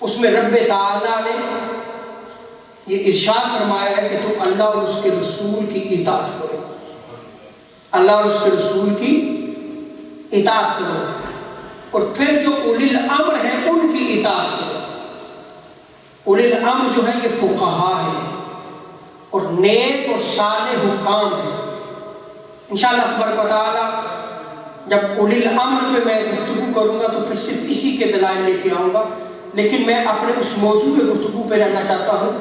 اس میں رب تعالیٰ نے یہ ارشاد فرمایا ہے کہ تم اللہ اور اس کے رسول کی اطاعت کرو، اللہ اور اس کے رسول کی اطاعت کرو، اور پھر جو اولی الامر ہیں ان کی اطاعت کرو۔ اولی الامر جو ہے یہ فقہا ہے اور نیک اور صالح حکام ہیں۔ انشاءاللہ تبارک و تعالیٰ جب اولی الامر پہ میں گفتگو کروں گا تو پھر صرف اسی کے دلائل لے کے آؤں گا، لیکن میں اپنے اس موضوع گفتگو پہ رہنا چاہتا ہوں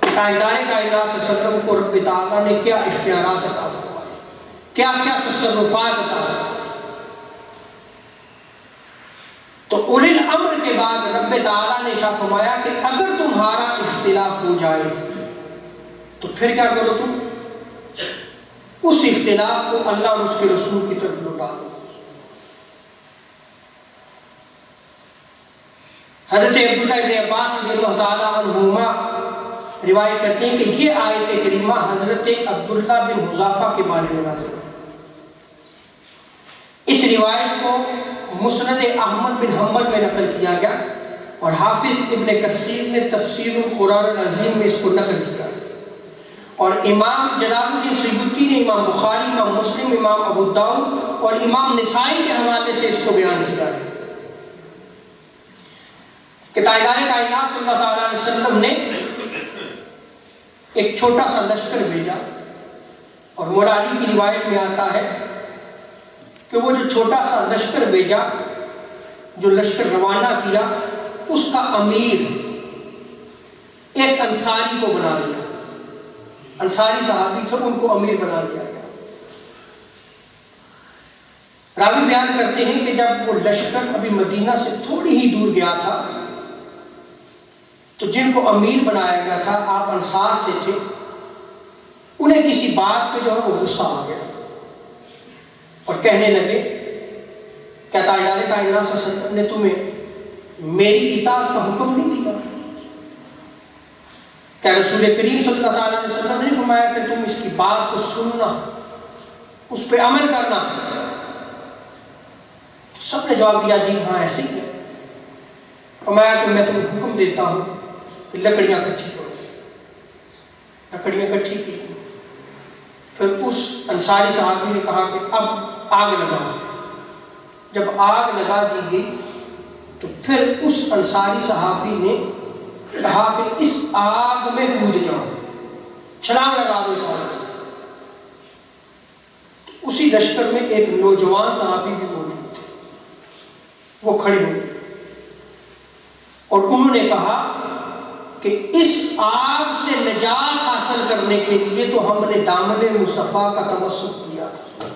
کہ تاجدار کائنات صلی اللہ علیہ وسلم کو رب تعالیٰ نے کیا اختیارات عطا فرمائے، کیا کیا تصرفات عطا فرمائے۔ تو اولی الامر کے بعد رب تعالیٰ نے ارشاد فرمایا کہ اگر تمہارا اختلاف ہو جائے تو پھر کیا کرو، تم اس اختلاف کو اللہ اور اس کے رسول کی طرف لوٹا دو۔ حضرت عبداللہ ابن عباس رضی اللہ تعالیٰ عنہما روایت کرتے ہیں کہ یہ آیت کریمہ حضرت عبداللہ بن حذافہ کے بارے میں نازل ہے۔ اس روایت کو مسند احمد بن حنبل میں نقل کیا گیا اور حافظ ابن کثیر نے تفسیر القرآن العظیم میں اس کو نقل کیا، اور امام جلال الدین سیوطی نے امام بخاری، امام مسلم، امام ابو داؤد اور امام نسائی کے حوالے سے اس کو بیان کیا ہے کہ تاجدار کائنات صلی اللہ تعالیٰ علیہ وسلم نے ایک چھوٹا سا لشکر بھیجا، اور مولالی کی روایت میں آتا ہے کہ وہ جو چھوٹا سا لشکر بھیجا، جو لشکر روانہ کیا، اس کا امیر ایک انصاری کو بنا دیا۔ انصاری صحابی تھے، ان کو امیر بنا دیا گیا۔ راوی بیان کرتے ہیں کہ جب وہ لشکر ابھی مدینہ سے تھوڑی ہی دور گیا تھا تو جن کو امیر بنایا گیا تھا، آپ انصار سے تھے، انہیں کسی بات پہ جو ہے وہ غصہ آ گیا اور کہنے لگے کیا تاجدار کائنات صلی اللہ علیہ وسلم نے تمہیں میری اطاعت کا حکم نہیں دیا؟ کیا رسول کریم صلی اللہ تعالیٰ علیہ وسلم نے فرمایا کہ تم اس کی بات کو سننا، اس پہ عمل کرنا؟ تو سب نے جواب دیا جی ہاں ایسے ہی ہے۔ فرمایا کہ میں تمہیں حکم دیتا ہوں کہ لکڑیاں اکٹھی کرو۔ لکڑیاں اکٹھی کی، پھر اس انصاری صحابی نے کہا کہ اب آگ لگاؤ۔ جب آگ لگا دی گئی تو پھر اس انصاری صحابی نے کہا کہ اس آگ میں کود جاؤ، چھلانگ لگا دو اس آگ میں۔ تو اسی لشکر میں ایک نوجوان صحابی بھی موجود تھے، وہ کھڑے ہوئے اور انہوں نے کہا کہ اس آگ سے نجات حاصل کرنے کے لیے تو ہم نے دامن مصطفیٰ کا تمسک کیا تھا،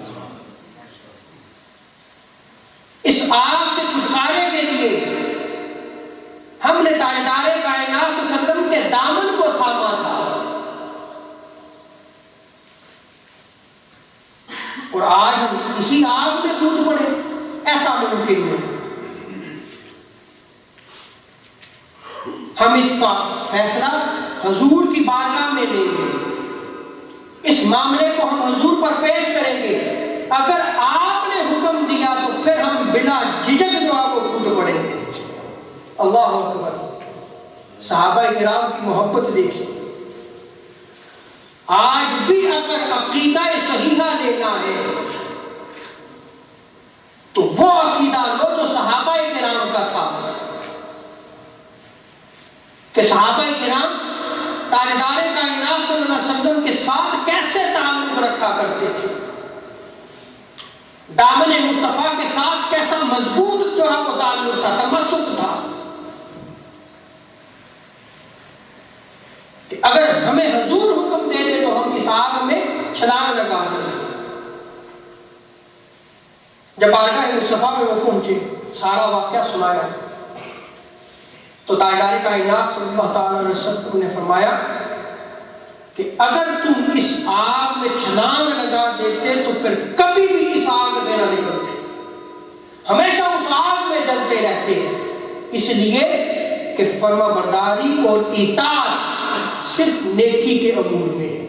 اس آگ سے چھٹکارے کے لیے ہم نے تاجدار کائنات صلی اللہ علیہ وسلم کے دامن کو تھاما تھا، اور آج ہم اسی آگ میں کود پڑے، ایسا ممکن نہیں۔ ہم اس کا فیصلہ حضور کی بارگاہ میں لیں گے، اس معاملے کو ہم حضور پر پیش کریں گے، اگر آپ نے حکم دیا تو پھر ہم بلا جھجک جو ہے وہ کود پڑیں گے۔ اللہ اکبر! صحابہ کرام کی محبت دیکھیں۔ آج بھی اگر عقیدہ صحیحہ لینا ہے تو وہ عقیدہ لو جو صحابہ کرام کا تھا، کہ صحابہ کرام تاجدار کائنات صلی اللہ علیہ وسلم کے ساتھ کیسے تعلق رکھا کرتے تھے، دامن مصطفیٰ کے ساتھ کیسا مضبوط جو ہے وہ تعلق تھا، تمسک تھا، کہ اگر ہمیں حضور حکم دیتے تو ہم اس آگ میں چھلانگ لگا دیں۔ جب بارگاہ مصطفیٰ میں وہ پہنچے، سارا واقعہ سنایا تو تاجدار کائنات صلی اللہ تعالیٰ علیہ وسلم نے فرمایا کہ اگر تم اس آگ میں چھلانگ لگا دیتے تو پھر کبھی بھی اس آگ سے نہ نکلتے، ہمیشہ اس آگ میں جلتے رہتے، اس لیے کہ فرما برداری اور اطاعت صرف نیکی کے امور میں ہے،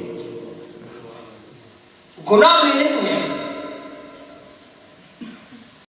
گناہ میں